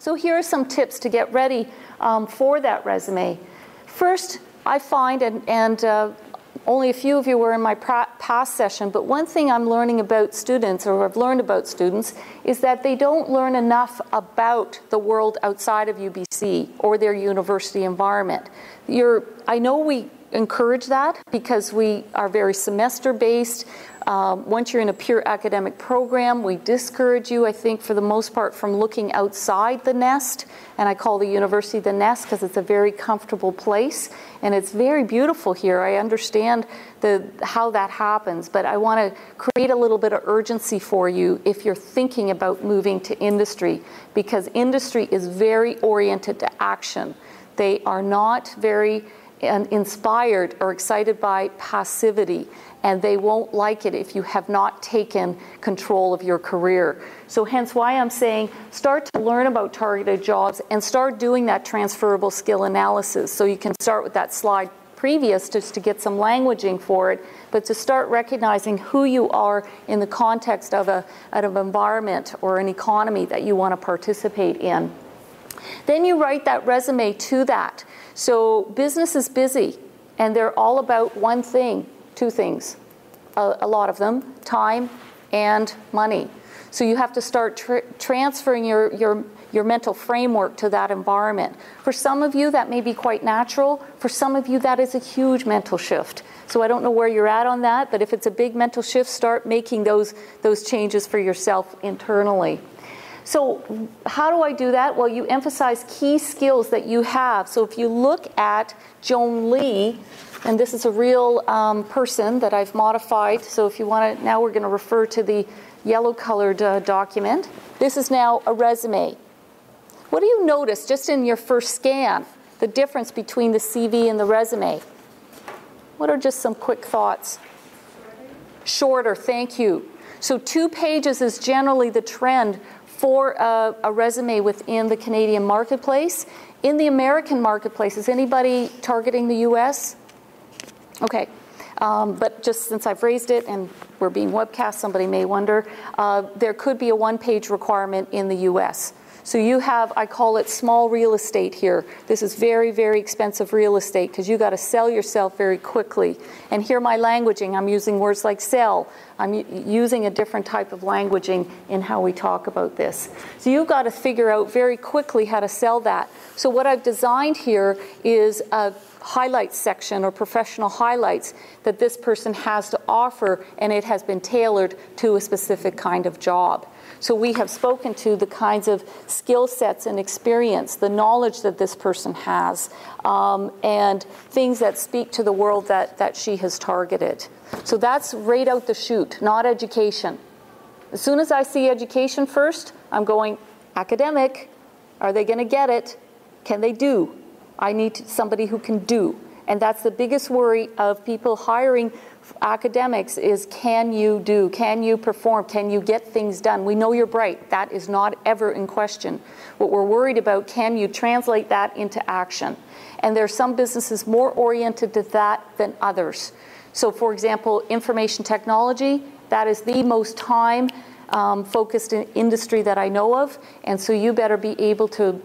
So here are some tips to get ready for that resume. First, I find, and only a few of you were in my past session, but one thing I'm learning about students, or I've learned about students, is that they don't learn enough about the world outside of UBC or their university environment. I know we encourage that because we are very semester-based. Once you're in a pure academic program, we discourage you, I think, for the most part, from looking outside the nest. And I call the university the nest because it's a very comfortable place. And it's very beautiful here. I understand how that happens. But I want to create a little bit of urgency for you if you're thinking about moving to industry, because industry is very oriented to action. They are not very inspired or excited by passivity, and they won't like it if you have not taken control of your career. So hence why I'm saying start to learn about targeted jobs and start doing that transferable skill analysis. So you can start with that slide previous just to get some languaging for it, but to start recognizing who you are in the context of an environment or an economy that you want to participate in. Then you write that resume to that. So business is busy, and they're all about one thing, two things, a lot of them, time and money. So you have to start transferring your mental framework to that environment. For some of you, that may be quite natural. For some of you, that is a huge mental shift. So I don't know where you're at on that, but if it's a big mental shift, start making those changes for yourself internally. So how do I do that? Well, you emphasize key skills that you have. So if you look at Joan Lee, and this is a real person that I've modified. So if you want to, now we're going to refer to the yellow-colored document. This is now a resume. What do you notice just in your first scan, the difference between the CV and the resume? What are just some quick thoughts? Shorter, thank you. So 2 pages is generally the trend for a resume within the Canadian marketplace. In the American marketplace, is anybody targeting the US? Okay, but just since I've raised it and we're being webcast, somebody may wonder, there could be a 1-page requirement in the US. So you have, I call it small real estate here. This is very, very expensive real estate because you got to sell yourself very quickly. And here my languaging, I'm using words like sell. I'm using a different type of languaging in how we talk about this. So you've got to figure out very quickly how to sell that. So what I've designed here is a highlights section or professional highlights that this person has to offer, and it has been tailored to a specific kind of job. So we have spoken to the kinds of skill sets and experience, the knowledge that this person has, and things that speak to the world that she has targeted. So that's right out the chute, not education. As soon as I see education first, I'm going, academic, are they going to get it? Can they do? I need somebody who can do. And that's the biggest worry of people hiring academics is, can you do? Can you perform? Can you get things done? We know you're bright. That is not ever in question. What we're worried about, can you translate that into action? And there are some businesses more oriented to that than others. So for example, information technology, that is the most time focused industry that I know of, and so you better be able to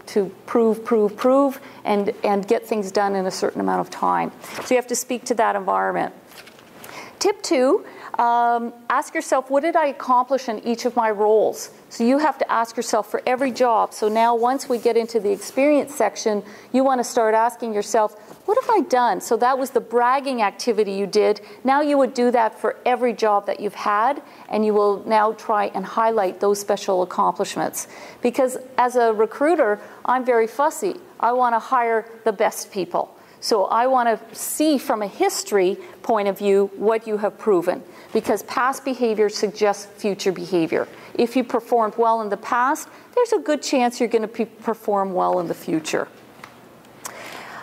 prove, and get things done in a certain amount of time. So you have to speak to that environment. Tip 2, ask yourself, what did I accomplish in each of my roles? So you have to ask yourself for every job. So now once we get into the experience section, you want to start asking yourself, what have I done? So that was the bragging activity you did. Now you would do that for every job that you've had, and you will now try and highlight those special accomplishments. Because as a recruiter, I'm very fussy. I want to hire the best people. So I want to see from a history point of view what you have proven, because past behavior suggests future behavior. If you performed well in the past, there's a good chance you're going to perform well in the future.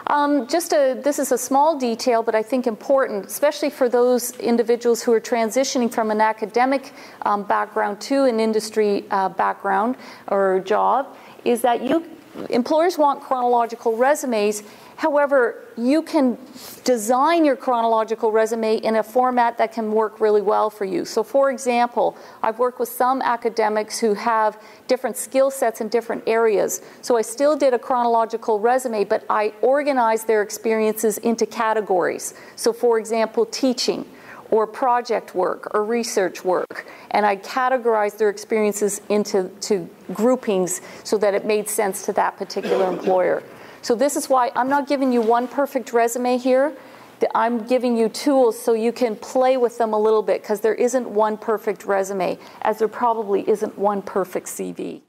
This is a small detail, but I think important, especially for those individuals who are transitioning from an academic background to an industry background or job, is that employers want chronological resumes, However, you can design your chronological resume in a format that can work really well for you. So for example, I've worked with some academics who have different skill sets in different areas. So I still did a chronological resume, but I organized their experiences into categories. So for example, teaching, or project work, or research work. And I categorized their experiences into groupings so that it made sense to that particular employer. So this is why I'm not giving you one perfect resume here. I'm giving you tools so you can play with them a little bit, because there isn't one perfect resume, as there probably isn't one perfect CV.